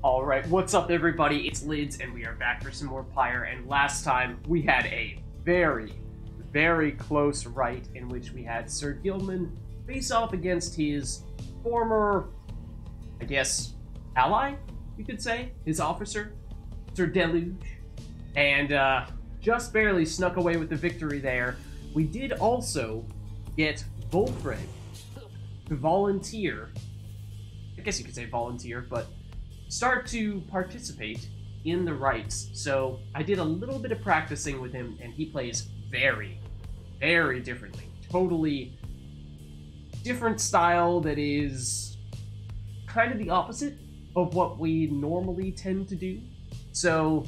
Alright, what's up everybody? It's Lids, and we are back for some more Pyre, and last time we had a very, very close fight in which we had Sir Gilman face off against his former, I guess, ally, you could say? His officer, Sir Deluge, and just barely snuck away with the victory there. We did also get Volfred to volunteer, I guess you could say volunteer, but start to participate in the rites. So I did a little bit of practicing with him, and he plays very, very differently. Totally different style that is kind of the opposite of what we normally tend to do. So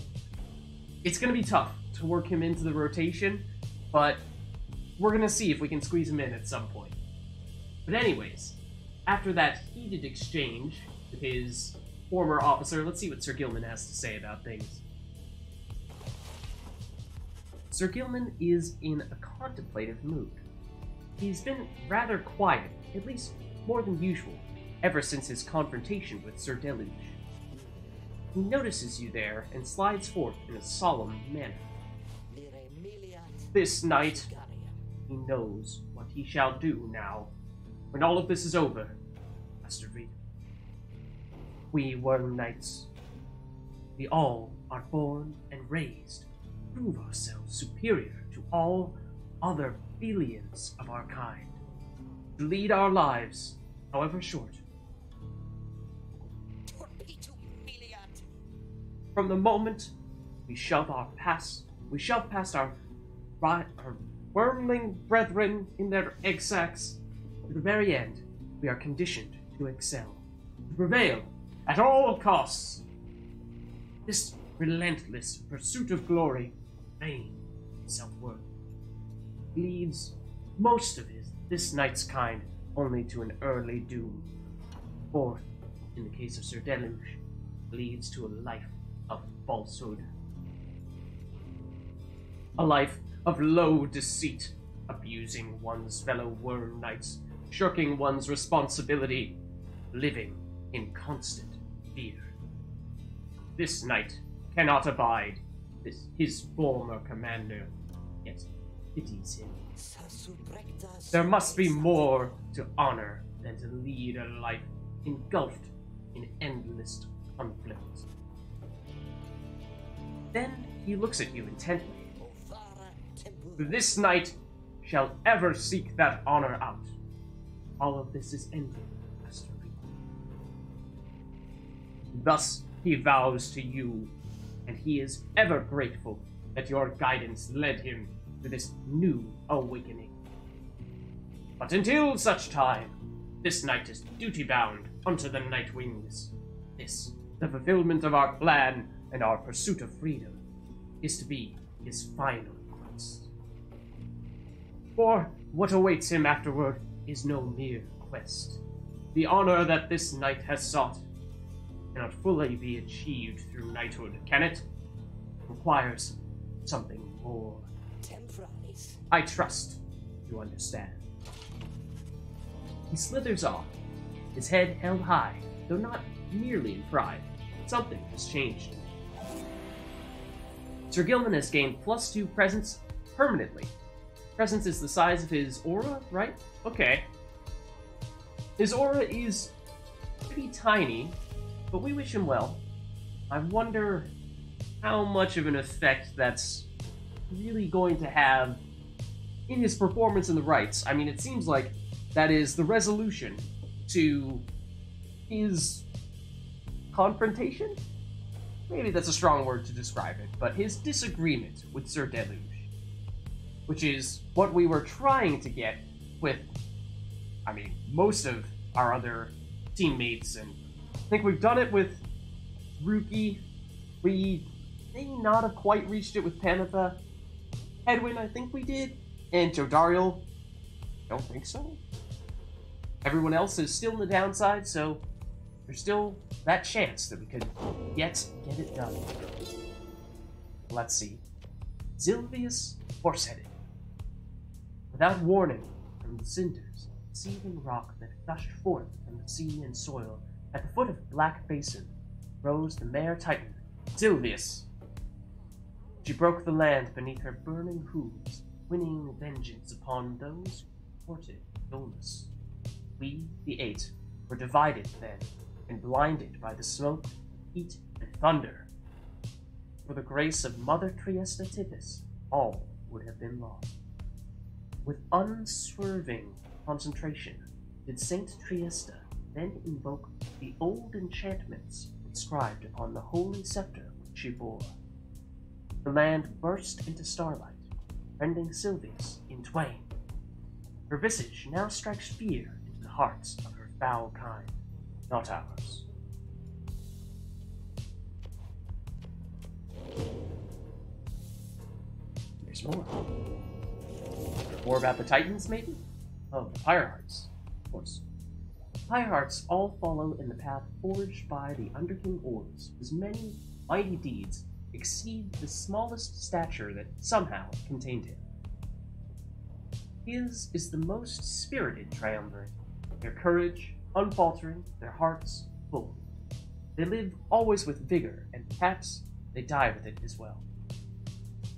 it's going to be tough to work him into the rotation, but we're going to see if we can squeeze him in at some point. But anyways, after that heated exchange with his former officer, let's see what Sir Gilman has to say about things. Sir Gilman is in a contemplative mood. He's been rather quiet, at least more than usual, ever since his confrontation with Sir Deluge. He notices you there and slides forth in a solemn manner. This night, he knows what he shall do now. When all of this is over, Master Vids. We Worm Knights, we all are born and raised to prove ourselves superior to all other billions of our kind, to lead our lives, however short. From the moment we shove past our wormling brethren in their egg sacs, to the very end, we are conditioned to excel, to prevail at all costs. This relentless pursuit of glory, fame, and self-worth leads most of this knight's kind only to an early doom, or, in the case of Sir Deluge, leads to a life of falsehood. A life of low deceit, abusing one's fellow worm knights, shirking one's responsibility, living in constant fear. This knight cannot abide his former commander, yet pities him. There must be more to honor than to lead a life engulfed in endless conflict. Then he looks at you intently. This knight shall ever seek that honor out. All of this is ended, Master Vids. Thus he vows to you, and he is ever grateful that your guidance led him to this new awakening. But until such time, this knight is duty-bound unto the Night Wings. This, the fulfillment of our plan and our pursuit of freedom, is to be his final quest. For what awaits him afterward is no mere quest. The honor that this knight has sought cannot fully be achieved through knighthood, can it? It requires something more. I trust you understand. He slithers off, his head held high, though not merely in pride. Something has changed. Sir Gilman has gained +2 presence permanently. Presence is the size of his aura, right? Okay. His aura is pretty tiny, but we wish him well. I wonder how much of an effect that's really going to have in his performance in the rites. I mean, it seems like that is the resolution to his confrontation? Maybe that's a strong word to describe it, but his disagreement with Sir Deluge, which is what we were trying to get with, I mean, most of our other teammates, and I think we've done it with Rookie. We may not have quite reached it with Panatha. Edwin, I think we did, and Jodariel, don't think so. Everyone else is still in the downside, so there's still that chance that we could yet get it done. Let's see. Zilvius Horseheaded. Without warning, from the cinders, seething rock that gushed forth from the sea and soil at the foot of Black Basin, rose the mare titan, Sylvius. She broke the land beneath her burning hooves, winning vengeance upon those who courted illness. We, the Eight, were divided then, and blinded by the smoke, heat, and thunder. For the grace of Mother Triesta Tippis, all would have been lost. With unswerving concentration, did Saint Triesta then invoke the old enchantments inscribed upon the holy scepter which she bore. The land burst into starlight, rending Sylvius in twain. Her visage now strikes fear into the hearts of her foul kind, not ours. There's more. More about the Titans, maybe? Oh, the Pyre Hearts, of course. Pyre Hearts all follow in the path forged by the Underking Oars, whose many mighty deeds exceed the smallest stature that somehow contained him. His is the most spirited triumvirate, their courage unfaltering, their hearts full. They live always with vigor, and perhaps they die with it as well.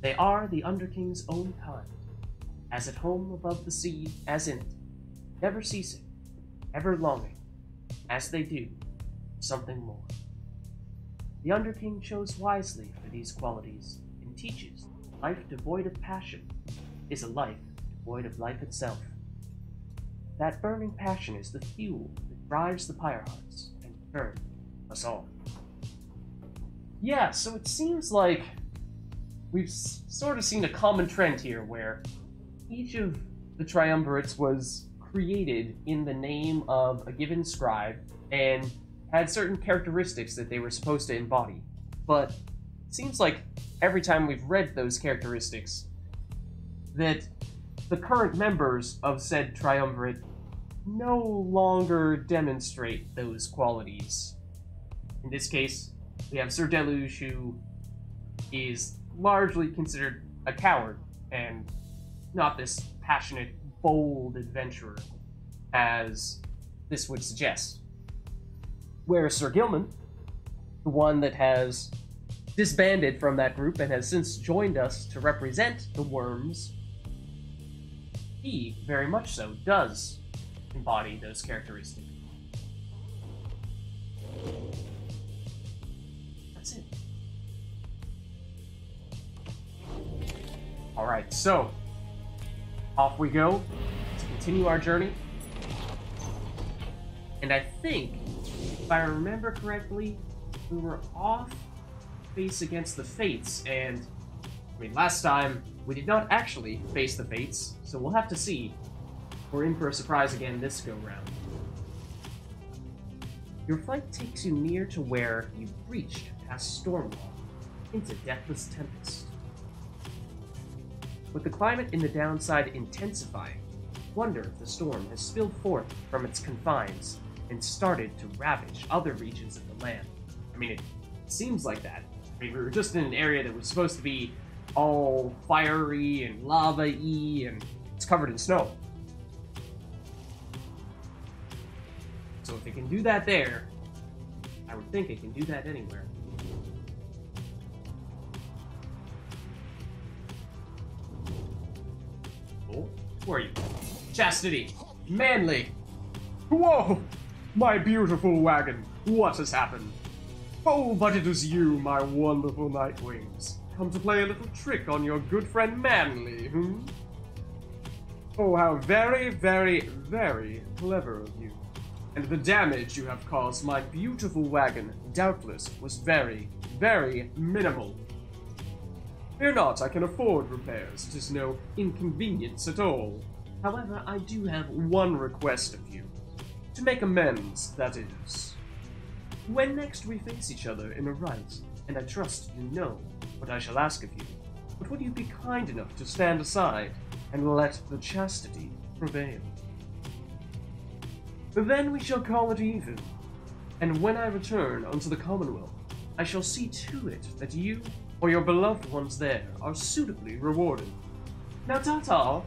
They are the Underking's own kind, as at home above the sea as in it, never ceasing, ever longing, as they do, for something more. The Underking chose wisely for these qualities, and teaches life devoid of passion is a life devoid of life itself. That burning passion is the fuel that drives the Pyre Hearts, and in turn, us all. Yeah, so it seems like we've sort of seen a common trend here where each of the triumvirates was created in the name of a given scribe and had certain characteristics that they were supposed to embody. But it seems like every time we've read those characteristics that the current members of said triumvirate no longer demonstrate those qualities. In this case, we have Sir Deluge, who is largely considered a coward and not this passionate, bold adventurer as this would suggest. Whereas Sir Gilman, the one that has disbanded from that group and has since joined us to represent the Worms, he, very much so, does embody those characteristics. That's it. Alright, so off we go to continue our journey. And I think, if I remember correctly, we were off face against the Fates, and I mean, last time we did not actually face the Fates, so we'll have to see. We're in for a surprise again this go-round. Your flight takes you near to where you've reached past Stormwall, into Deathless Tempest. With the climate in the downside intensifying, wonder if the storm has spilled forth from its confines and started to ravage other regions of the land. I mean, it seems like that. I mean, we were just in an area that was supposed to be all fiery and lava-y, and it's covered in snow. So if it can do that there, I would think it can do that anywhere. Oh, who are you? Chastity. Manly. Whoa! My beautiful wagon. What has happened? Oh, but it is you, my wonderful Nightwings. Come to play a little trick on your good friend Manly, Oh, how very, very, very clever of you. And the damage you have caused my beautiful wagon, doubtless, was very, very minimal. Fear not, I can afford repairs. It is no inconvenience at all. However, I do have one request of you. To make amends, that is. When next we face each other in a right, and I trust you know what I shall ask of you, but would you be kind enough to stand aside and let the chastity prevail? Then we shall call it even, and when I return unto the Commonwealth, I shall see to it that you or your beloved ones there are suitably rewarded. Now ta-ta!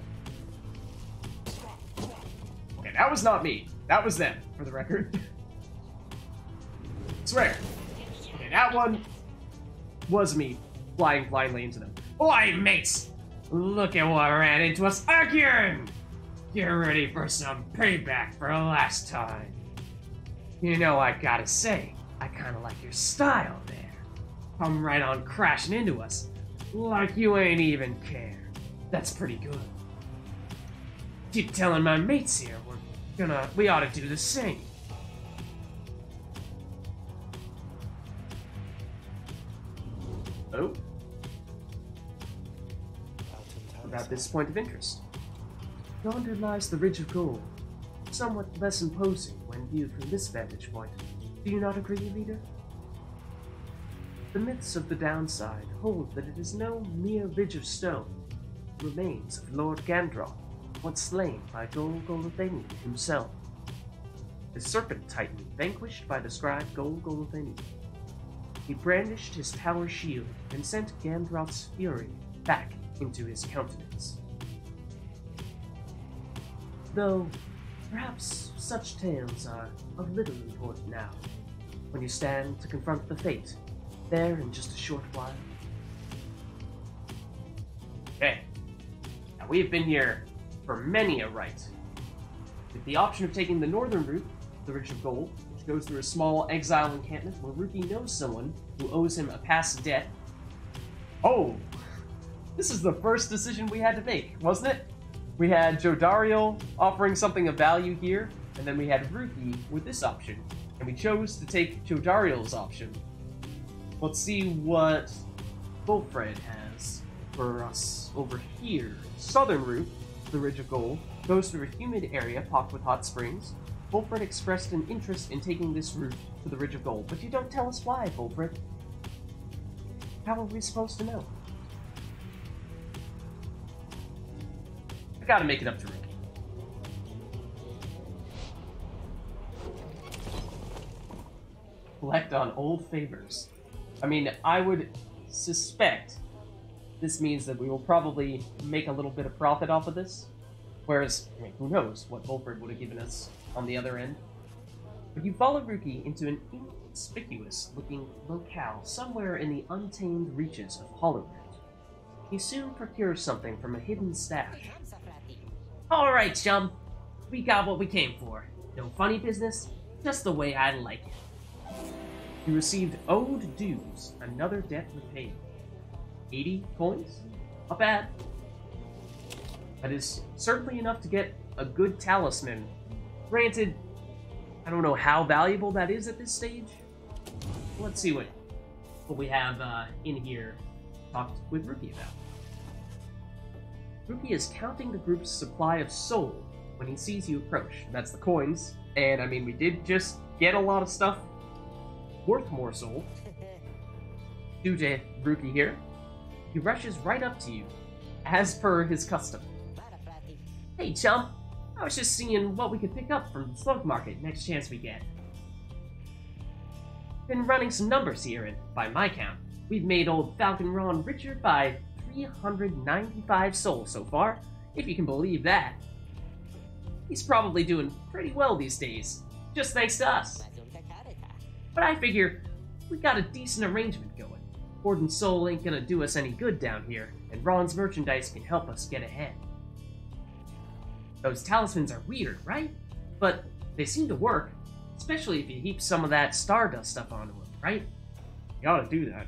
Okay, that was not me. That was them, for the record. Swear. Okay, that one was me flying blindly into them. Oi, mates! Look at what ran into us again! Get ready for some payback for last time. You know, I gotta say, I kinda like your style there. Come right on crashing into us, like you ain't even care. That's pretty good. Keep telling my mates here we ought to do the same. Oh? About this point of interest. Yonder lies the ridge of gold, somewhat less imposing when viewed from this vantage point. Do you not agree, leader? The myths of the downside hold that it is no mere ridge of stone, remains of Lord Gandroth, once slain by Gol-Golathani himself. The serpent titan vanquished by the scribe Gol-Golathani. He brandished his power shield and sent Gandroth's fury back into his countenance. Though, perhaps such tales are of little import now, when you stand to confront the fate, there in just a short while. Okay. Now we have been here for many a rite. With the option of taking the northern route, the Ridge of Gold, which goes through a small exile encampment where Ruki knows someone who owes him a past debt. Oh! This is the first decision we had to make, wasn't it? We had Jodariel offering something of value here, and then we had Ruki with this option. And we chose to take Jodariel's option. Let's see what Wilfred has for us over here. Southern route, the Ridge of Gold, goes through a humid area pocked with hot springs. Wilfred expressed an interest in taking this route to the Ridge of Gold, but you don't tell us why, Wilfred. How are we supposed to know? I gotta make it up to Rick. Collect on old favors. I mean, I would suspect this means that we will probably make a little bit of profit off of this. Whereas, I mean, who knows what Wilfred would have given us on the other end. But you follow Ruki into an inconspicuous-looking locale somewhere in the untamed reaches of Hollow. He soon procures something from a hidden stash. Alright, chum. We got what we came for. No funny business, just the way I like it. You received owed dues, another debt repaid. 80 coins? Not bad. That is certainly enough to get a good talisman. Granted, I don't know how valuable that is at this stage. Let's see what we have in here talked with Ruki about. Ruki is counting the group's supply of soul when he sees you approach. That's the coins. And I mean, we did just get a lot of stuff worth more soul. Due to Ruki here, he rushes right up to you, as per his custom. Hey, chum. I was just seeing what we could pick up from the slug market next chance we get. Been running some numbers here, and by my count, we've made old Falcon Ron richer by 395 souls so far, if you can believe that. He's probably doing pretty well these days, just thanks to us. But I figure we got a decent arrangement going. Hoarding soul ain't gonna do us any good down here, and Ron's merchandise can help us get ahead. Those talismans are weird, right? But they seem to work, especially if you heap some of that Stardust stuff onto them, right? You ought to do that.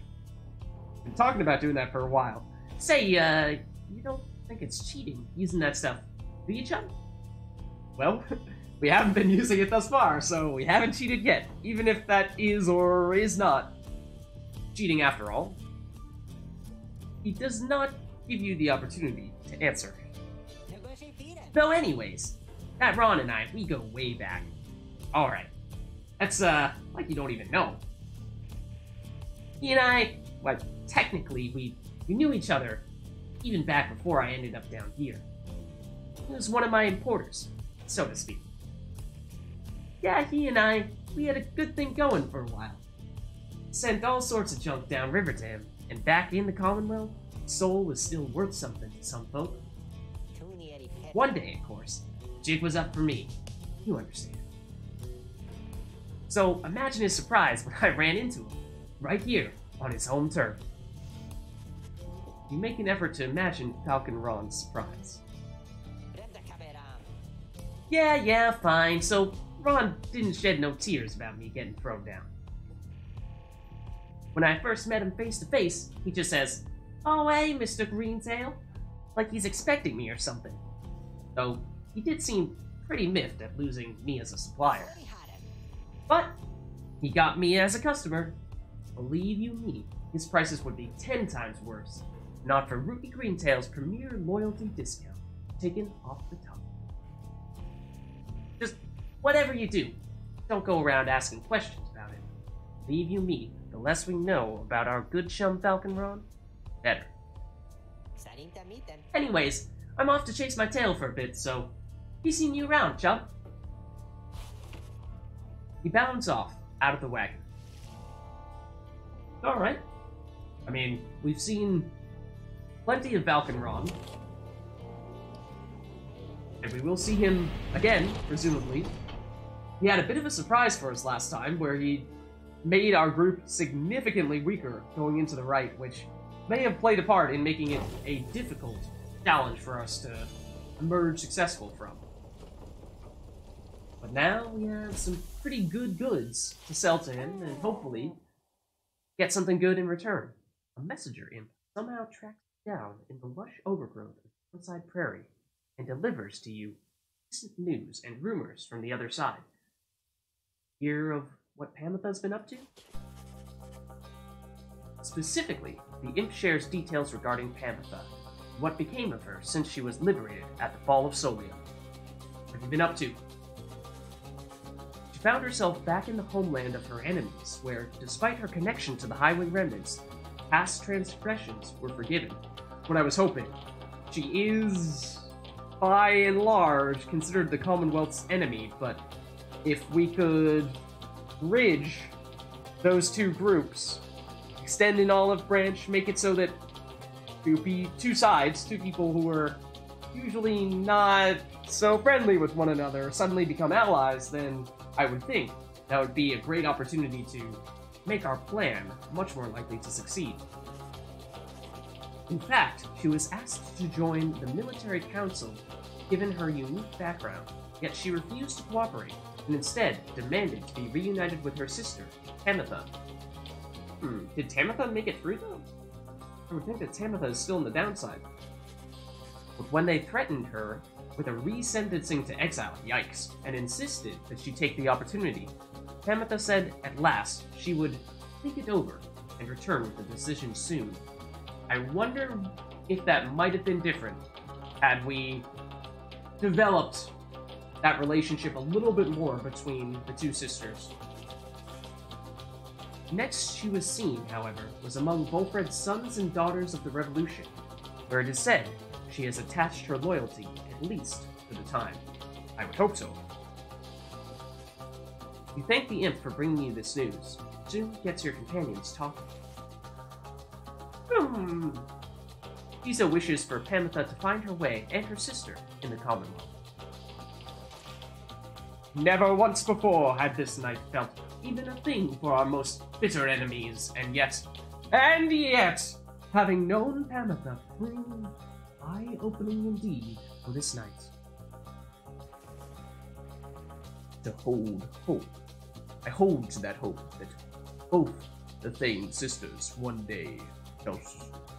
Been talking about doing that for a while. Say, you don't think it's cheating using that stuff, do you, chum? Well, we haven't been using it thus far, so we haven't cheated yet, even if that is or is not cheating after all. He does not give you the opportunity to answer. Though anyways, that Ron and I, we go way back. Alright. That's, like you don't even know. He and I, well, technically, we knew each other even back before I ended up down here. He was one of my importers, so to speak. Yeah, he and I, we had a good thing going for a while. Sent all sorts of junk downriver to him, and back in the Commonwealth, soul was still worth something to some folk. One day, of course, jig was up for me. You understand. So imagine his surprise when I ran into him. right here on his home turf. You make an effort to imagine Falcon Ron's surprise. Yeah, fine. So Ron didn't shed no tears about me getting thrown down. When I first met him face to face, he just says, "Oh, hey, Mr. Greentail," like he's expecting me or something. Though he did seem pretty miffed at losing me as a supplier. But he got me as a customer. Believe you me, his prices would be 10 times worse, not for Rookie Greentail's premier loyalty discount, taken off the top. Just whatever you do, don't go around asking questions about it. Believe you me, the less we know about our good chum Falcon Ron, better. Anyways, I'm off to chase my tail for a bit, so be seeing you around, chum. He bounds off, out of the wagon. Alright. I mean, we've seen plenty of Falcon Ron. And we will see him again, presumably. He had a bit of a surprise for us last time, where he made our group significantly weaker going into the right, which may have played a part in making it a difficult challenge for us to emerge successful from. But now we have some pretty good goods to sell to him, and hopefully get something good in return. A messenger imp somehow tracks you down in the lush overgrowth of Hillside Prairie and delivers to you recent news and rumors from the other side. Hear of what Pamitha's been up to? Specifically, the imp shares details regarding Pamitha, what became of her since she was liberated at the fall of Solia. What have you been up to? She found herself back in the homeland of her enemies, where, despite her connection to the Highwing remnants, past transgressions were forgiven. What I was hoping. She is, by and large, considered the Commonwealth's enemy, but if we could bridge those two groups, extend an olive branch, make it so that two sides, two people who are usually not so friendly with one another, suddenly become allies, then I would think that would be a great opportunity to make our plan much more likely to succeed. In fact, she was asked to join the military council given her unique background, yet she refused to cooperate and instead demanded to be reunited with her sister, Tamitha. Did Tamitha make it through though? I would think that Tamitha is still on the downside. But when they threatened her with a re-sentencing to exile, yikes, and insisted that she take the opportunity, Tamitha said at last she would think it over and return with a decision soon. I wonder if that might have been different had we developed that relationship a little bit more between the two sisters. Next she was seen, however, was among Volfred's sons and daughters of the Revolution, where it is said she has attached her loyalty, at least for the time. I would hope so. You thank the imp for bringing you this news. Soon gets your companions talking. Isa wishes for Pamitha to find her way and her sister in the Commonwealth. Never once before had this night felt even a thing for our most bitter enemies, and yet, having known Pamitha proved eye-opening indeed for this night. To hold hope. I hold to that hope that both the Thane sisters one day shall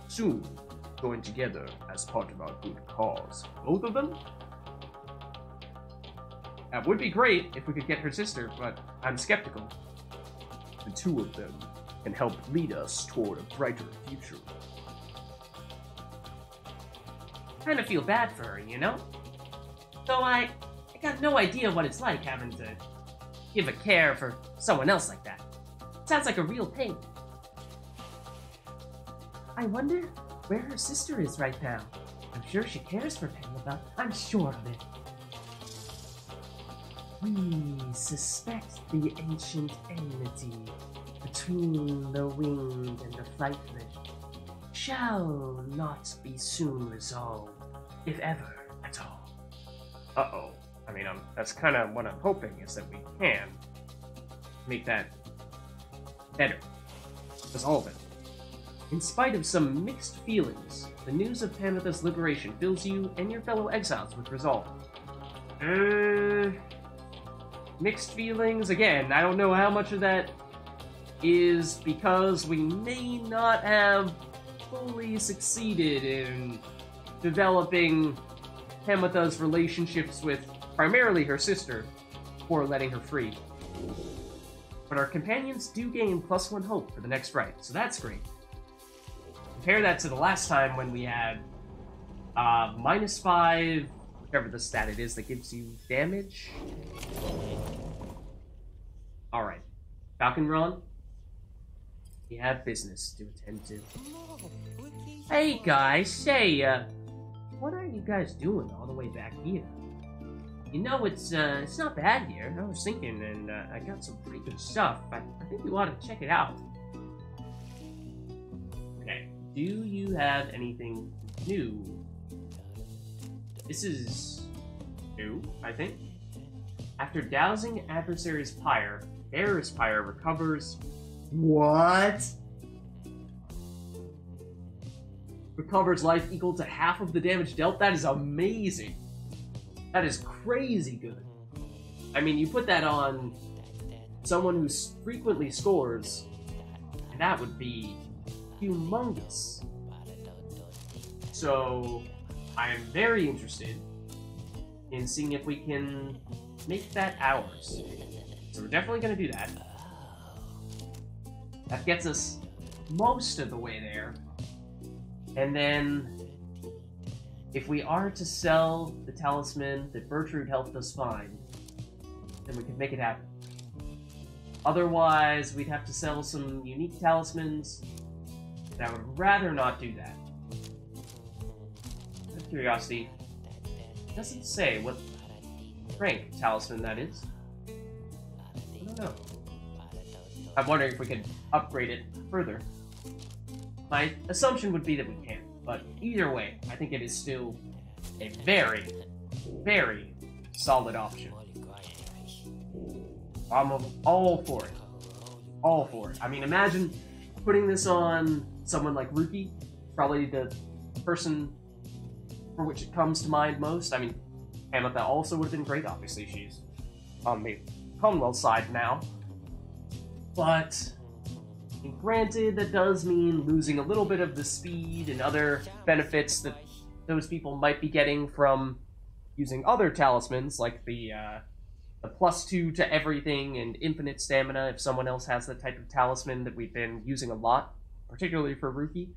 soon join together as part of our good cause. Both of them? That would be great if we could get her sister, but I'm skeptical. The two of them can help lead us toward a brighter future. Kind of feel bad for her, you know? Though I got no idea what it's like having to give a care for someone else like that. Sounds like a real pain. I wonder where her sister is right now. I'm sure she cares for Pamitha. I'm sure of it. We suspect the ancient enmity between the winged and the flightless shall not be soon resolved, if ever at all. Uh-oh. I mean, that's kind of what I'm hoping, is that we can make that better. was all of it. In spite of some mixed feelings, the news of Pamitha's liberation fills you and your fellow exiles with resolve. Mixed feelings? Again, I don't know how much of that is because we may not have fully succeeded in developing Pamitha's relationships with primarily her sister before letting her free. But our companions do gain +1 hope for the next rite, so that's great. Compare that to the last time when we had -5, whatever the stat it is that gives you damage. Alright, Falcon Ron, we have business to attend to. Hey guys, say, what are you guys doing all the way back here? You know, it's not bad here. I was thinking, and I got some pretty good stuff. I think you ought to check it out. Okay, do you have anything new? This is new, I think. After dousing adversary's Pyre, bearer's Pyre recovers... What? Recovers life equal to half of the damage dealt? That is amazing. That is crazy good. I mean, you put that on someone who frequently scores, and that would be humongous. So, I am very interested in seeing if we can make that ours. So we're definitely going to do that. That gets us most of the way there. And then, if we are to sell the talisman that Bertrude helped us find, then we can make it happen. Otherwise, we'd have to sell some unique talismans, and I would rather not do that. Out of curiosity, it doesn't say what rank talisman that is. I don't know. I'm wondering if we could upgrade it further. My assumption would be that we can't, but either way, I think it is still a very, very solid option. I'm all for it. All for it. I mean, imagine putting this on someone like Ruki, probably the person for which it comes to mind most. I mean, Pamitha also would have been great, obviously she's on the Commonwealth side now. But, granted, that does mean losing a little bit of the speed and other benefits that those people might be getting from using other talismans, like the +2 to everything and infinite stamina if someone else has that type of talisman that we've been using a lot, particularly for Ruki.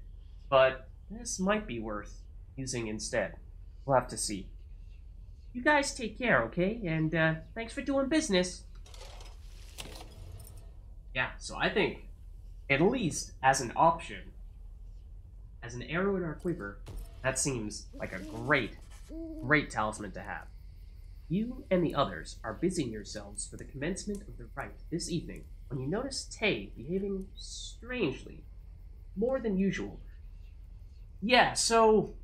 But this might be worth using instead. We'll have to see. You guys take care, okay? And thanks for doing business. Yeah, so I think, at least as an option, as an arrow in our quiver, that seems like a great, great talisman to have. You and the others are busying yourselves for the commencement of the rite this evening when you notice Tay behaving strangely, more than usual. Yeah, so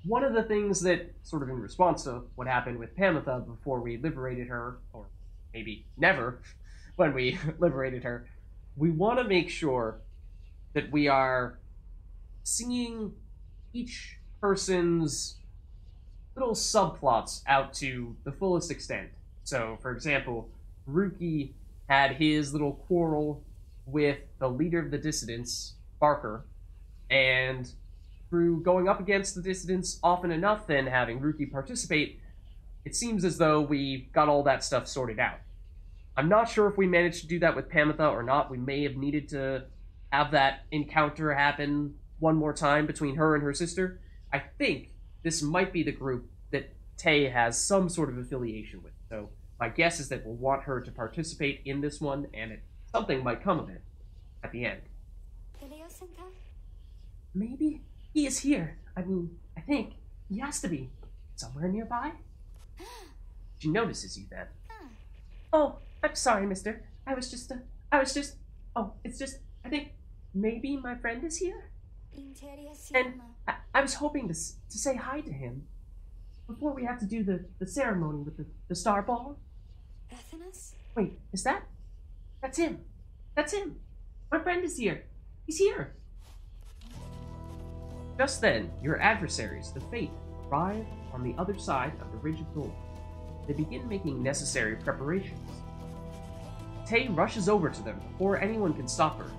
one of the things that, sort of in response to what happened with Pamitha before we liberated her, or maybe never, when we liberated her, we want to make sure that we are seeing each person's little subplots out to the fullest extent. So, for example, Ruki had his little quarrel with the leader of the dissidents, Barker, and through going up against the dissidents often enough and having Ruki participate, it seems as though we got all that stuff sorted out. I'm not sure if we managed to do that with Pamitha or not. We may have needed to have that encounter happen one more time between her and her sister. I think this might be the group that Tay has some sort of affiliation with. So my guess is that we'll want her to participate in this one, and something might come of it at the end. Maybe he is here. I mean, I think he has to be somewhere nearby. She notices you then. Oh, I'm sorry, mister. I was just, I think maybe my friend is here? And I was hoping to say hi to him before we have to do the ceremony with the star ball. Wait, is that? That's him. That's him. My friend is here. He's here! Just then, your adversaries, the Fate, arrive on the other side of the Ridge of Gold. They begin making necessary preparations. Tay rushes over to them before anyone can stop her,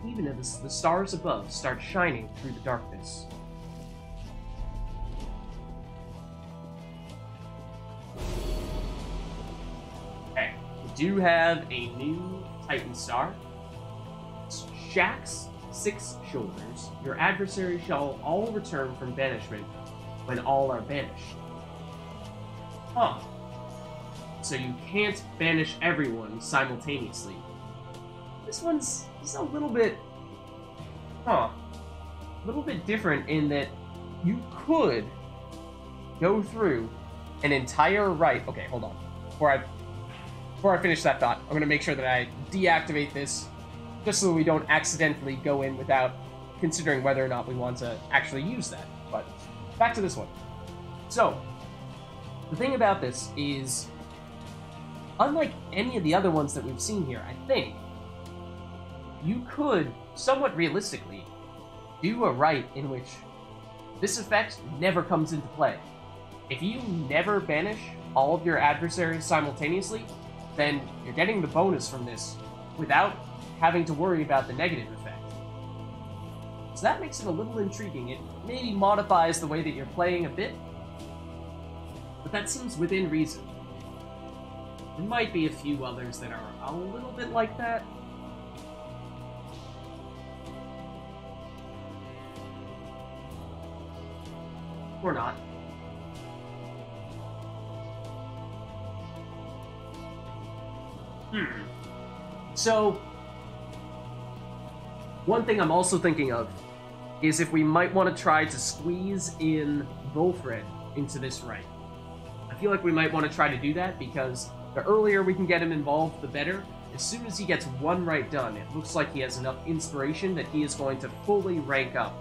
even as the stars above start shining through the darkness. Okay, we do have a new Titan Star. Shaxx 6 Shoulders. Your adversary shall all return from banishment when all are banished. Huh. So you can't banish everyone simultaneously. This one's just a little bit... a little bit different in that you could go through an entire right... Okay, hold on. Before I finish that thought, I'm going to make sure that I deactivate this just so we don't accidentally go in without considering whether or not we want to actually use that. But back to this one. So, the thing about this is, unlike any of the other ones that we've seen here, I think, you could, somewhat realistically, do a rite in which this effect never comes into play. If you never banish all of your adversaries simultaneously, then you're getting the bonus from this without having to worry about the negative effect. So that makes it a little intriguing. It maybe modifies the way that you're playing a bit, but that seems within reason. There might be a few others that are a little bit like that. Or not. So, one thing I'm also thinking of is if we might want to try to squeeze in Volfred into this rite. I feel like we might want to try to do that because the earlier we can get him involved, the better. As soon as he gets one rite done, it looks like he has enough inspiration that he is going to fully rank up.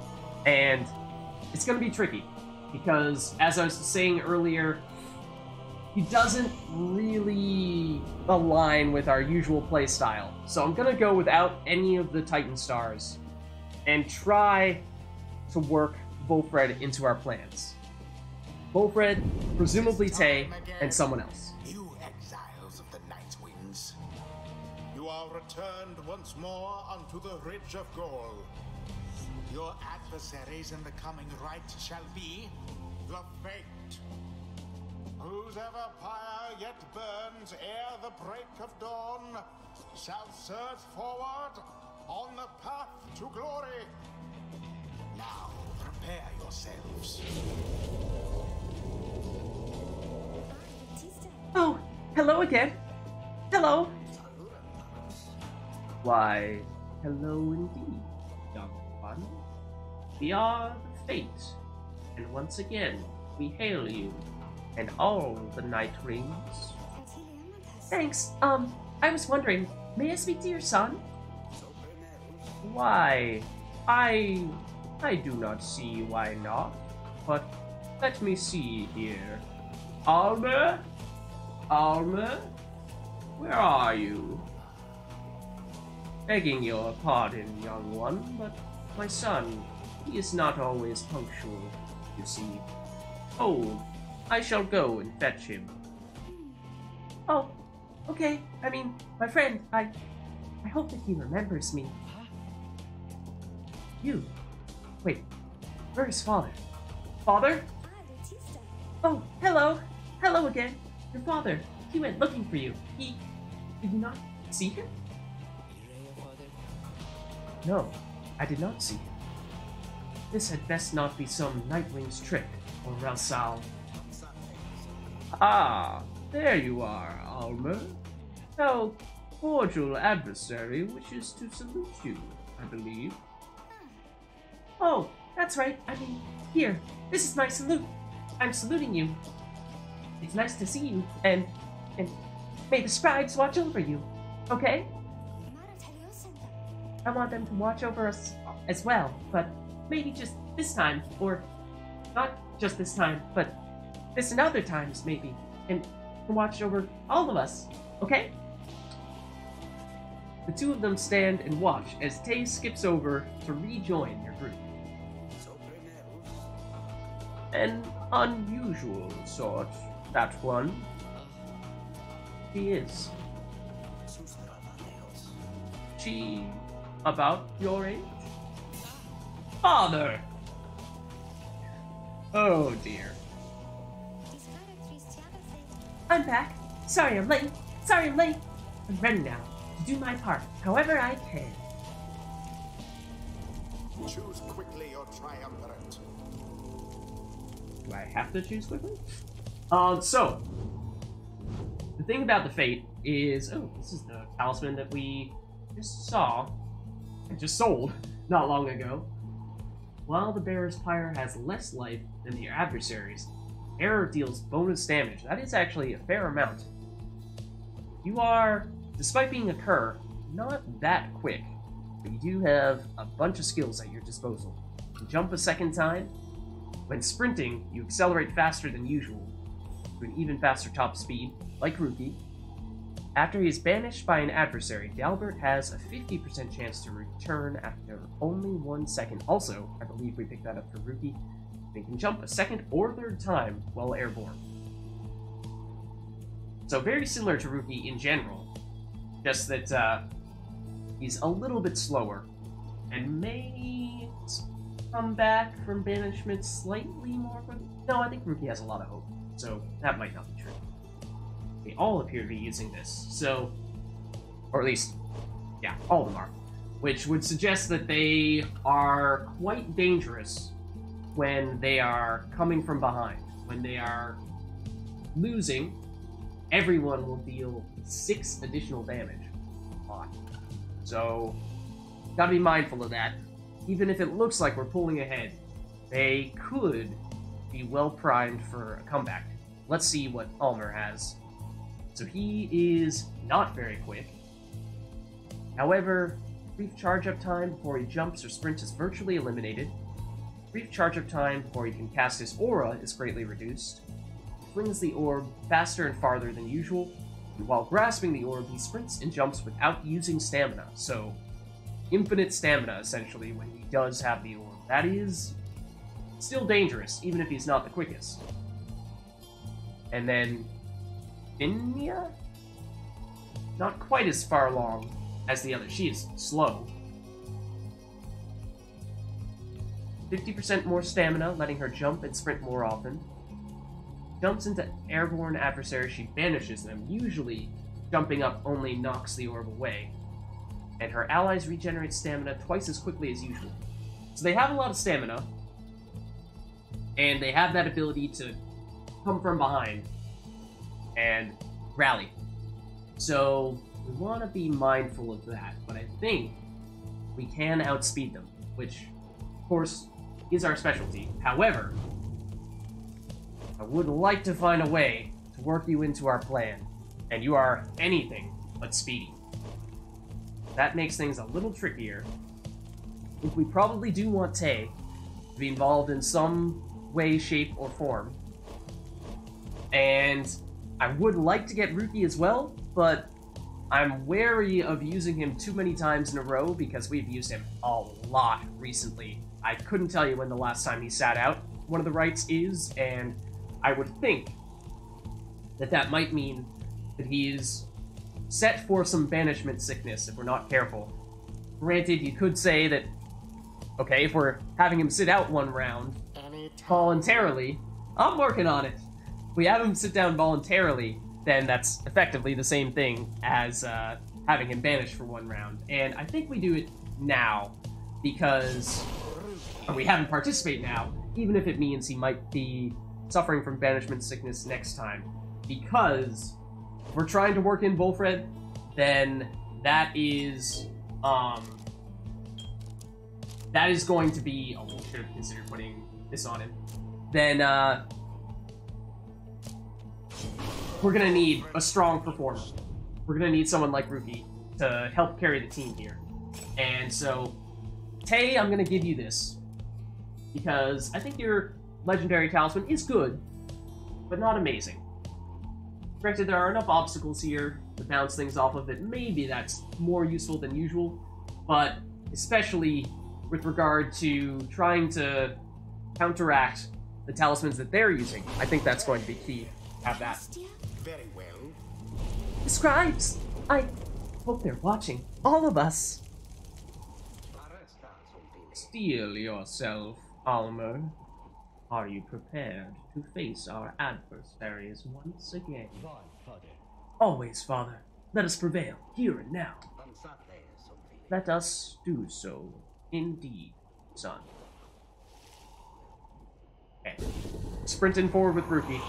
And it's going to be tricky because, as I was saying earlier, he doesn't really align with our usual playstyle. So I'm gonna go without any of the Titan Stars and try to work Volfred into our plans. Volfred, presumably Tay, and someone else. You exiles of the Night Wings. You are returned once more unto the Ridge of Gold. Your adversaries in the coming rite shall be the Fate. Whose ever pyre yet burns ere the break of dawn shall surge forward on the path to glory. Now prepare yourselves. Oh, hello again. Hello. Why, hello indeed, young one. We are the Fate, and once again we hail you. And all the Night Rings. Thanks. I was wondering, may I speak to your son? Why, I do not see why not, but let me see here. Almer? Almer? Where are you? Begging your pardon, young one, but my son, he is not always punctual, you see. Hold. I shall go and fetch him. Oh, okay. I mean, my friend, I hope that he remembers me. You. Wait, where is father? Father? Oh, hello. Hello again. Your father. He went looking for you. Did you not see him? No, I did not see him. This had best not be some Nightwing's trick, or else I'll... Ah, there you are, Almer. Our cordial adversary wishes to salute you, I believe. Oh, that's right. I mean, here, this is my salute. I'm saluting you. It's nice to see you, and may the scribes watch over you, okay? I want them to watch over us as well, but maybe just this time, or not just this time, but this and other times, maybe, and watch over all of us, okay? The two of them stand and watch as Tay skips over to rejoin their group. An unusual sort, that one. She is. She about your age? Father! Oh dear. I'm back. Sorry I'm late. I'm ready now to do my part, however I can. Choose quickly or triumvirate. Do I have to choose quickly? So, the thing about the Fate is, oh, this is the talisman that we just saw, and just sold, not long ago. While the bearer's Pyre has less life than the adversaries, Error deals bonus damage. That is actually a fair amount. You are, despite being a cur, not that quick, but you do have a bunch of skills at your disposal. You can jump a second time. When sprinting, you accelerate faster than usual, to an even faster top speed, like Rookie. After he is banished by an adversary, Dalbert has a 50% chance to return after only 1 second. Also, I believe we picked that up for Rookie. He can jump a second or third time while airborne. So very similar to Rookie in general, just that he's a little bit slower, and may come back from banishment slightly more quickly. No, I think Rookie has a lot of hope, so that might not be true. They all appear to be using this, so... Or at least, yeah, all of them are. Which would suggest that they are quite dangerous when they are coming from behind. When they are losing, everyone will deal 6 additional damage. A lot. So, gotta be mindful of that. Even if it looks like we're pulling ahead, they could be well primed for a comeback. Let's see what Ulmer has. So he is not very quick. However, brief charge-up time before he jumps or sprints is virtually eliminated. Brief charge-up time before he can cast his aura is greatly reduced. He flings the orb faster and farther than usual, and while grasping the orb, he sprints and jumps without using stamina, so infinite stamina, essentially, when he does have the orb. That is still dangerous, even if he's not the quickest. And then Finia? Not quite as far along as the other. She is slow. 50% more stamina, letting her jump and sprint more often. Jumps into airborne adversaries, she banishes them. Usually, jumping up only knocks the orb away. And her allies regenerate stamina twice as quickly as usual. So they have a lot of stamina, and they have that ability to come from behind and rally. So we want to be mindful of that, but I think we can outspeed them, which, of course, is our specialty. However, I would like to find a way to work you into our plan, and you are anything but speedy. That makes things a little trickier. I think we probably do want Tay to be involved in some way, shape, or form. And I would like to get Rookie as well, but I'm wary of using him too many times in a row because we've used him a lot recently. I couldn't tell you when the last time he sat out one of the rights is, and I would think that that might mean that he's set for some banishment sickness if we're not careful. Granted, you could say that, okay, if we're having him sit out one round voluntarily, I'm working on it. If we have him sit down voluntarily, then that's effectively the same thing as having him banished for 1 round. And I think we do it now because we have him participate now, even if it means he might be suffering from banishment sickness next time. Because if we're trying to work in Volfred, then that is going to be... Oh, we should have considered putting this on him. Then, we're gonna need a strong performer. We're gonna need someone like Rookie to help carry the team here. And so, Tay, I'm gonna give you this. Because I think your legendary talisman is good, but not amazing. Granted, there are enough obstacles here to bounce things off of it, maybe that's more useful than usual. But especially with regard to trying to counteract the talismans that they're using, I think that's going to be key. Have that. Very well. The scribes! I hope they're watching. All of us. Steel yourself, Almer. Are you prepared to face our adversaries once again? Always, Father. Let us prevail, here and now. Let us do so, indeed, son. Okay. Sprinting forward with Rookie.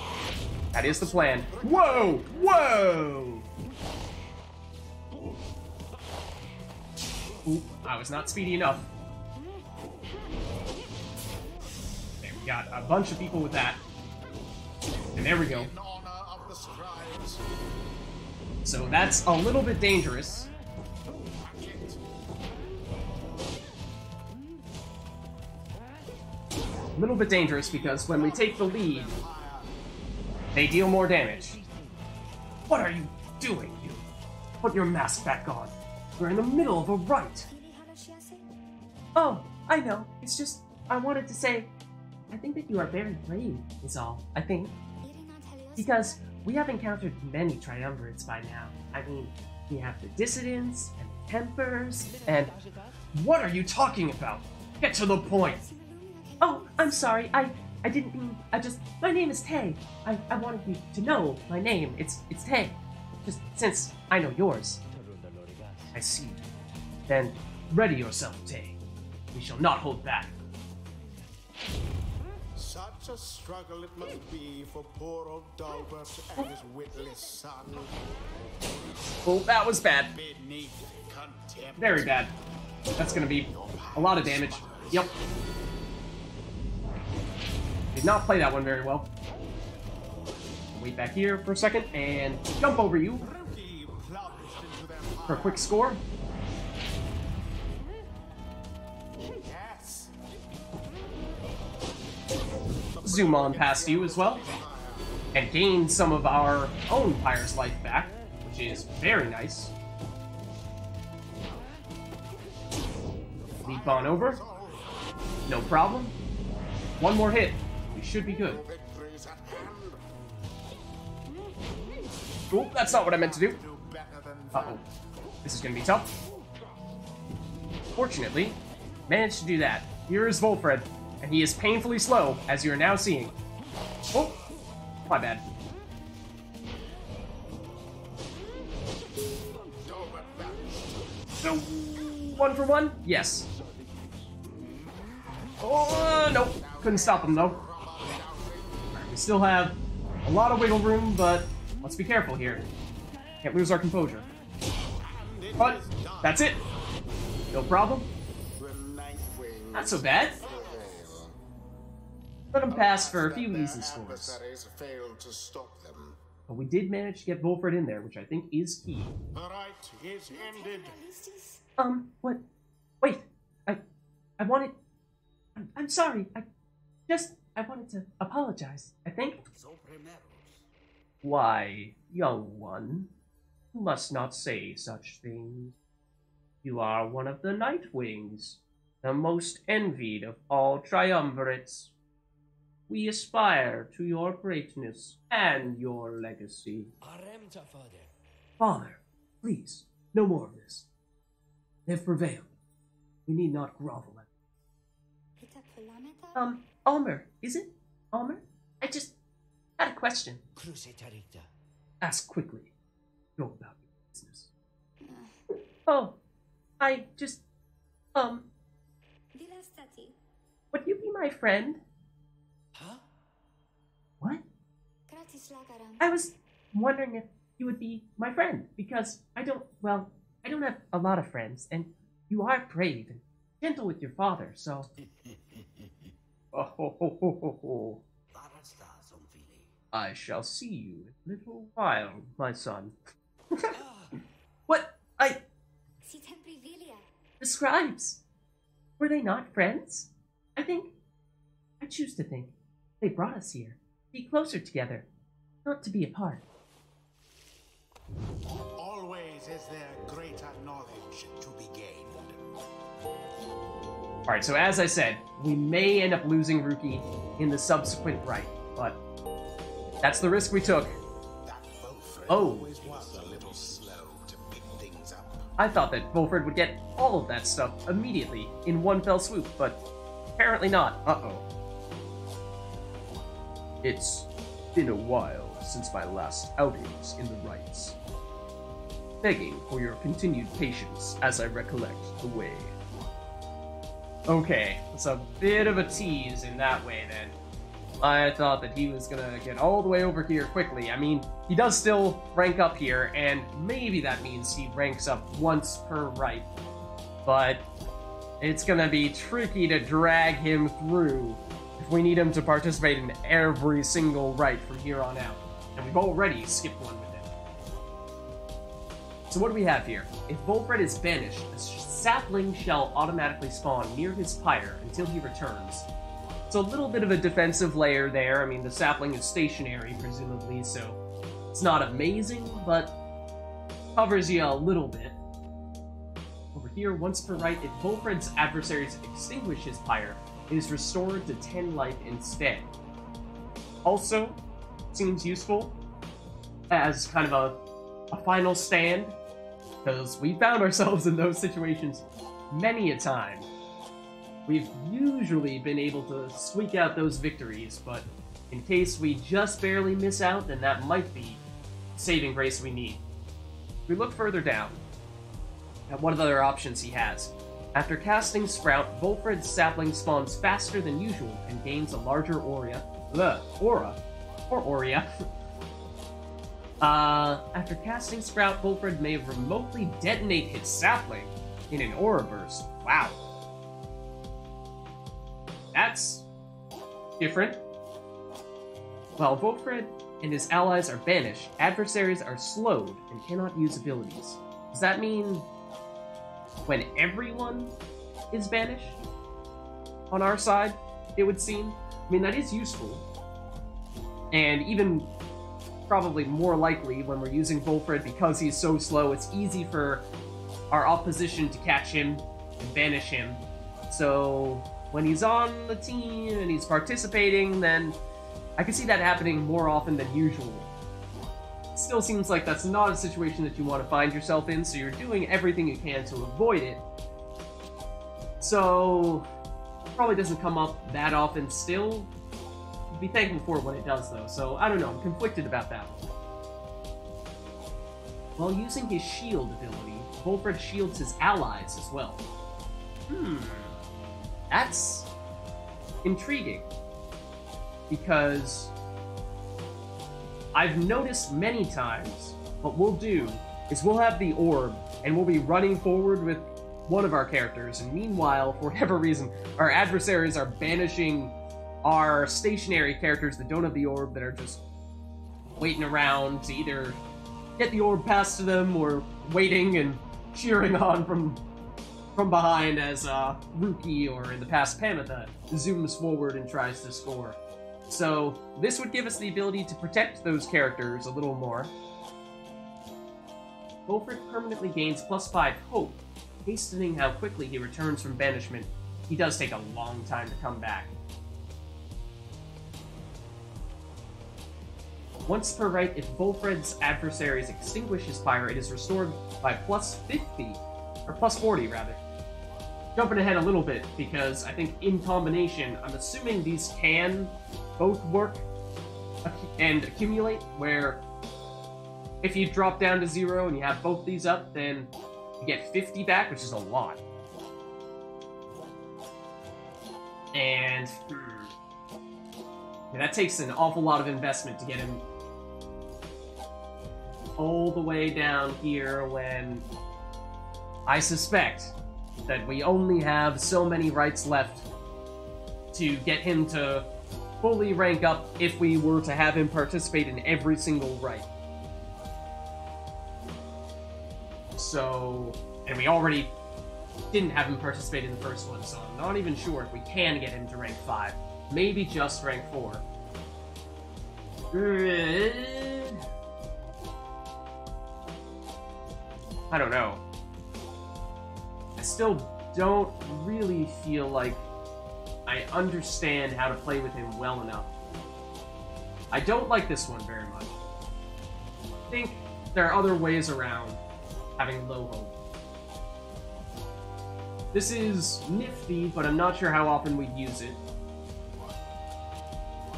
That is the plan. Whoa! Whoa! Ooh, I was not speedy enough. There, we got a bunch of people with that. And there we go. So that's a little bit dangerous. A little bit dangerous because when we take the lead, they deal more damage. What are you doing, you? Put your mask back on. We're in the middle of a rite. Oh, I know. It's just, I wanted to say, I think that you are very brave, is all. I think. Because we have encountered many triumvirates by now. I mean, we have the dissidents, and the tempers, and... What are you talking about? Get to the point! Oh, I'm sorry, I didn't mean, my name is Tay. I wanted you to know my name. It's Tay. Just since I know yours. I see. Then, ready yourself, Tay. We shall not hold back. Such a struggle it must be for poor old Dalbert and his witless son. Oh, that was bad. Beneath contempt. Very bad. That's gonna be a lot of damage. Yep. Did not play that one very well. Wait back here for a second and jump over you for a quick score. Yes. Zoom on past you as well and gain some of our own Pyre's life back, which is very nice. Leap on over. No problem. One more hit. We should be good. Oh, that's not what I meant to do. Uh-oh. This is gonna be tough. Fortunately, managed to do that. Here is Volfred, and he is painfully slow, as you are now seeing. Oh, my bad. So, 1 for 1? Yes. Oh, nope. Couldn't stop him, though. Right, we still have a lot of wiggle room, but let's be careful here. Can't lose our composure. But, that's it. No problem. Not so bad. Let him pass for a few easy scores. But we did manage to get Volfred in there, which I think is key. The rite is ended. What? Wait. I wanted... I'm sorry. I wanted to apologize, I think. Why, young one, you must not say such things. You are one of the Nightwings, the most envied of all triumvirates. We aspire to your greatness and your legacy. Father, please, no more of this. They have prevailed. We need not grovel at Almer, is it? Almer? I just had a question. Ask quickly. Go about your business. Oh, I just, would you be my friend? Huh? What? I was wondering if you would be my friend, because I don't have a lot of friends, and you are brave and gentle with your father, so... Oh, ho, ho, ho, ho, ho. I shall see you in a little while, my son. What? The scribes! Were they not friends? I choose to think they brought us here to be closer together, not to be apart. is there greater knowledge to be gained? Alright, so as I said, we may end up losing Ruki in the subsequent rite, but that's the risk we took. Always was a little slow to pick things up. I thought that Volfred would get all of that stuff immediately in one fell swoop, but apparently not. Uh-oh. It's been a while since my last outings in the rites. Begging for your continued patience as I recollect the way. Okay, it's a bit of a tease in that way, then. I thought that he was gonna get all the way over here quickly. I mean, he does still rank up here, and maybe that means he ranks up once per rite. But it's gonna be tricky to drag him through if we need him to participate in every single rite from here on out. And we've already skipped one with him. So what do we have here? If Volfred is banished, a sapling shall automatically spawn near his pyre until he returns. It's a little bit of a defensive layer there. I mean, the sapling is stationary, presumably, so it's not amazing, but covers you a little bit. Over here, once per rite, if Volfred's adversaries extinguish his pyre, it is restored to 10 life instead. Also, seems useful as kind of a final stand, because we found ourselves in those situations many a time. We've usually been able to squeak out those victories, but in case we just barely miss out, then that might be saving grace we need. If we look further down at what other options he has. After casting Sprout, Volfred's sapling spawns faster than usual and gains a larger aura. After casting Sprout, Volfred may remotely detonate his sapling in an aura burst. Wow. That's different. While Volfred and his allies are banished, adversaries are slowed and cannot use abilities. Does that mean when everyone is banished on our side, it would seem? I mean, that is useful. And even probably more likely when we're using Volfred because he's so slow, it's easy for our opposition to catch him and banish him. So when he's on the team and he's participating, then I can see that happening more often than usual. Still seems like that's not a situation that you want to find yourself in, so you're doing everything you can to avoid it. So, probably doesn't come up that often still. Be thankful for it when it does, though, so I don't know, I'm conflicted about that one. While using his shield ability, Volfred shields his allies as well. That's intriguing, because I've noticed many times what we'll do is we'll have the orb, and we'll be running forward with one of our characters, and meanwhile, for whatever reason, our adversaries are banishing our stationary characters that don't have the orb, that are just waiting around to either get the orb passed to them, or waiting and cheering on from behind as Ruki, or in the past Pamitha, zooms forward and tries to score. So this would give us the ability to protect those characters a little more. Volfred permanently gains +5 hope, hastening how quickly he returns from banishment. He does take a long time to come back. Once per rite, if Volfred's adversaries extinguish his pyre, it is restored by +50, or +40 rather. Jumping ahead a little bit, because I think in combination, I'm assuming these can both work and accumulate, where if you drop down to 0 and you have both these up, then you get 50 back, which is a lot. And yeah, that takes an awful lot of investment to get him all the way down here, when I suspect that we only have so many rites left to get him to fully rank up if we were to have him participate in every single rite. So, and we already didn't have him participate in the first one, so I'm not even sure if we can get him to rank 5. Maybe just rank 4. I don't know. I still don't really feel like I understand how to play with him well enough. I don't like this one very much. I think there are other ways around having low hope. This is nifty, but I'm not sure how often we'd use it.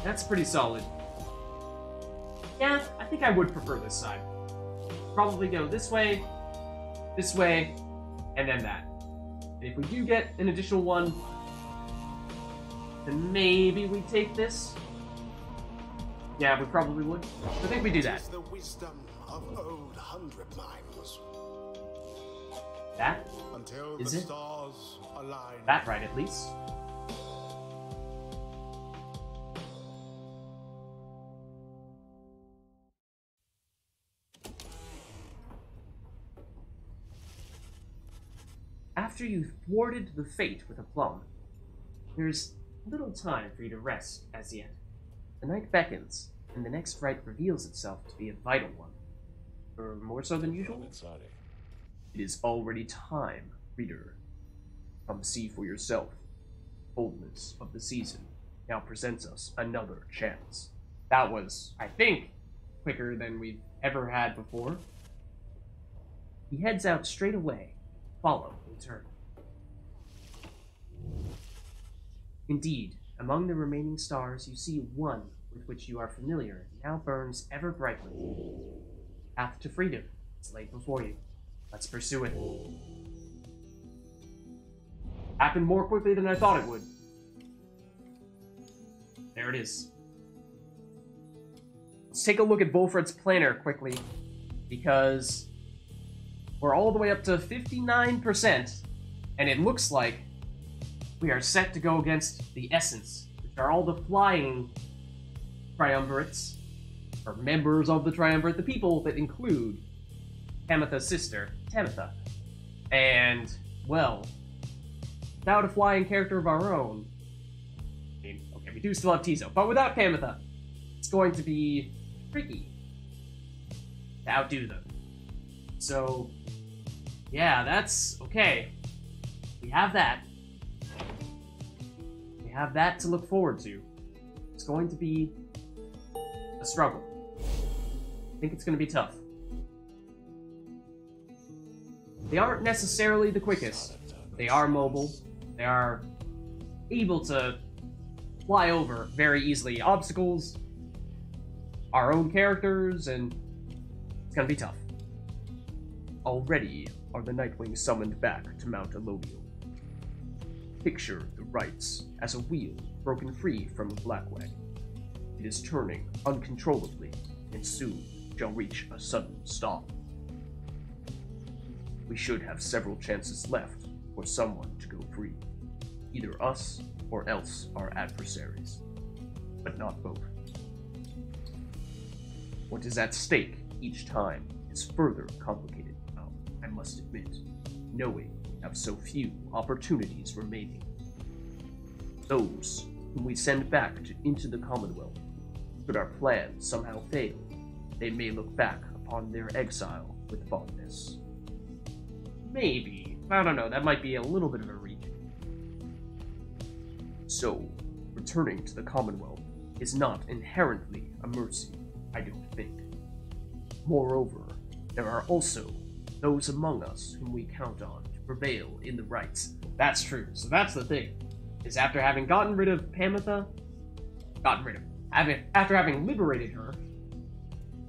That's pretty solid. Yeah, I think I would prefer this side. Probably go this way, and then that. And if we do get an additional one, then maybe we take this. Yeah, we probably would. I think we do that. The wisdom of old 100 Mimes. That? Until Is the it? stars align. That right, at least. After you thwarted the fate with aplomb, there's little time for you to rest as yet. The night beckons, and the next rite reveals itself to be a vital one. Or more so than usual? It is already time, reader. Come see for yourself. Boldness of the season now presents us another chance. That was, I think, quicker than we've ever had before. He heads out straight away. Follow in turn. Indeed, among the remaining stars, you see one with which you are familiar now burns ever brightly. Path to freedom is laid before you. Let's pursue it. Happened more quickly than I thought it would. There it is. Let's take a look at Volfred's planner quickly, because we're all the way up to 59%, and it looks like we are set to go against the Essence, which are all the flying triumvirates, or members of the triumvirate, the people that include Tamitha's sister, Tamitha. And, well, without a flying character of our own, I mean, okay, we do still have Tizo, but without Tamitha, it's going to be tricky to outdo them. So, yeah, that's okay. We have that. We have that to look forward to. It's going to be a struggle. I think it's going to be tough. They aren't necessarily the quickest. They are mobile. They are able to fly over very easily obstacles, our own characters, and it's going to be tough. Already are the Nightwing summoned back to Mount Elodial. Picture the rites as a wheel broken free from a blackwag. It is turning uncontrollably, and soon shall reach a sudden stop. We should have several chances left for someone to go free. Either us or else our adversaries, but not both. What is at stake each time is further complicated now, I must admit, knowing we have so few opportunities remaining. Those whom we send back into the Commonwealth, should our plan somehow fail, they may look back upon their exile with fondness. Maybe. I don't know, that might be a little bit of a reach. So, returning to the Commonwealth is not inherently a mercy, I don't think. Moreover, there are also those among us whom we count on to prevail in the rites. That's true. So that's the thing, is after having gotten rid of Tamitha, after having liberated her,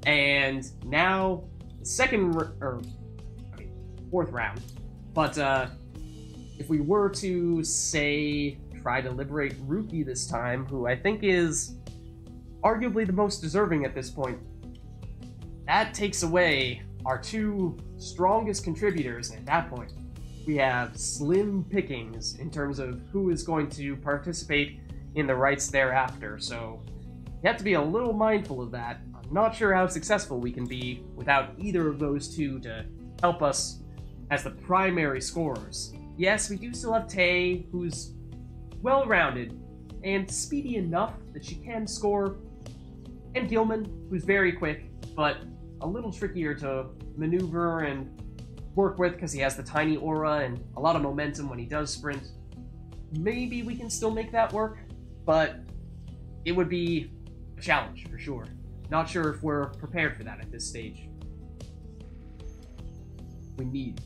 and now the fourth round, but if we were to, say, try to liberate Ruki this time, who I think is arguably the most deserving at this point, that takes away our two strongest contributors, and at that point, we have slim pickings in terms of who is going to participate in the rites thereafter, so you have to be a little mindful of that. I'm not sure how successful we can be without either of those two to help us as the primary scorers. Yes, we do still have Tay, who's well-rounded and speedy enough that she can score, and Gilman, who's very quick, but a little trickier to maneuver and work with because he has the tiny aura and a lot of momentum when he does sprint. Maybe we can still make that work, but it would be a challenge for sure. Not sure if we're prepared for that at this stage. We need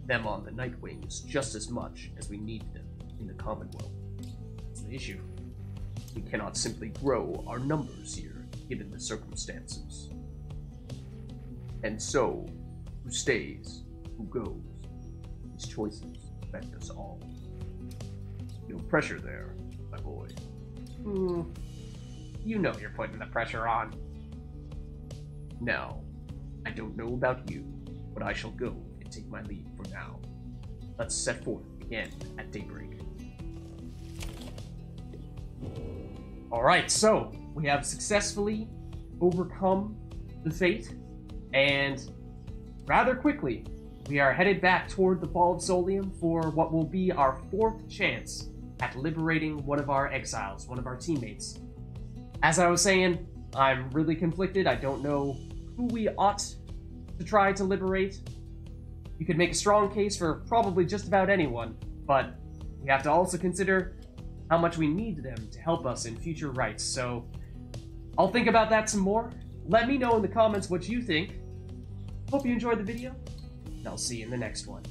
them on the Night Wings just as much as we need them in the Commonwealth. That's the issue. We cannot simply grow our numbers here, given the circumstances. And so, who stays, who goes? These choices affect us all. No pressure there, my boy. You know you're putting the pressure on. Now, I don't know about you, but I shall go and take my leave for now. Let's set forth again at daybreak. Alright, so we have successfully overcome the fate, and rather quickly, we are headed back toward the Ball of Solium for what will be our 4th chance at liberating one of our exiles, one of our teammates. As I was saying, I'm really conflicted. I don't know who we ought to try to liberate. You could make a strong case for probably just about anyone, but we have to also consider how much we need them to help us in future rights, so I'll think about that some more. Let me know in the comments what you think. Hope you enjoyed the video, and I'll see you in the next one.